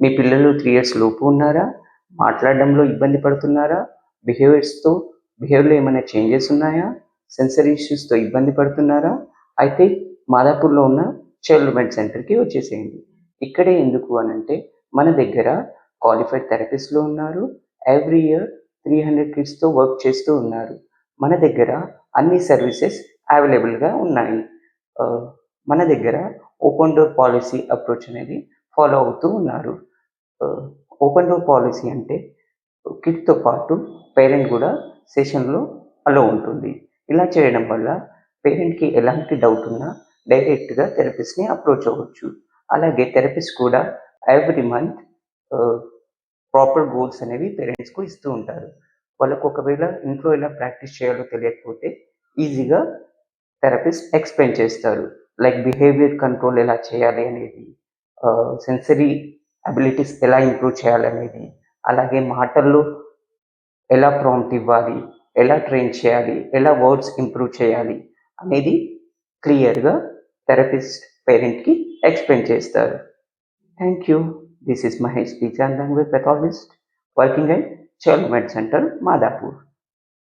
మీ పిల్లలు 3 ఇయర్స్ లోపు ఉన్నారా? మాట్లాడడంలో ఇబ్బంది పడుతున్నారా? బిహేవియర్‌లో ఏమైనా చేంజెస్ ఉన్నాయా? సెన్సరీ ఇష్యూస్‌తో ఇబ్బంది పడుతున్నారా? అయితే మాదాపూర్‌లో ఉన్న చైల్డ్ డెవలప్‌మెంట్ సెంటర్‌కి వచ్చేసేయండి. ఇక్కడే ఎందుకు అనంటే మన దగ్గర క్వాలిఫైడ్ థెరపిస్ట్‌లు ఉన్నారు. ఎవ్రీ ఇయర్ 300 కిడ్స్‌తో వర్క్ చేస్తూ ఉన్నారు. మన దగ్గర అన్ని సర్వీసెస్ అవైలబుల్‌గా ఉన్నాయి. మన దగ్గర ఓపెన్ డోర్ పాలిసీ అప్రోచ్ అనేది ఫాలో అవుతూ ఉన్నారు. ఓపెన్ డోర్ పాలిసీ అంటే కిడ్‌తో పాటు పేరెంట్ కూడా సెషన్‌లో అలో ఉంటుంది. ఇలా చేయడం వల్ల పేరెంట్‌కి ఎలాంటి డౌట్ ఉన్నా డైరెక్ట్‌గా థెరపిస్ట్‌ని అప్రోచ్ అవ్వచ్చు. అలాగే థెరపిస్ట్ కూడా ఎవ్రీ మంత్ ఆహ్, ప్రాపర్ గోల్స్ అనేవి పేరెంట్స్‌కు ఇస్తూ ఉంటారు. వాళ్ళకు ఒకవేళ ఇంట్లో ఎలా ప్రాక్టీస్ చేయాలో తెలియకపోతే ఈజీగా థెరపిస్ట్ ఎక్స్‌ప్లెయిన్ చేస్తారు. లైక్ బిహేవియర్ కంట్రోల్ ఎలా చేయాలి అనేది, సెన్సరీ అబిలిటీస్ ఎలా ఇంప్రూవ్ చేయాలనేది, అలాగే మాటల్లో ఎలా ప్రాంప్ట్ ఇవ్వాలి, ఎలా ట్రైన్ చేయాలి, ఎలా వర్డ్స్ ఇంప్రూవ్ చేయాలి అనేది క్లియర్‌గా థెరపిస్ట్ పేరెంట్‌కి ఎక్స్‌ప్లెయిన్ చేస్తారు. Thank you. This is Mahesh, speech and language pathologist working at Child Med Center, Madhapur.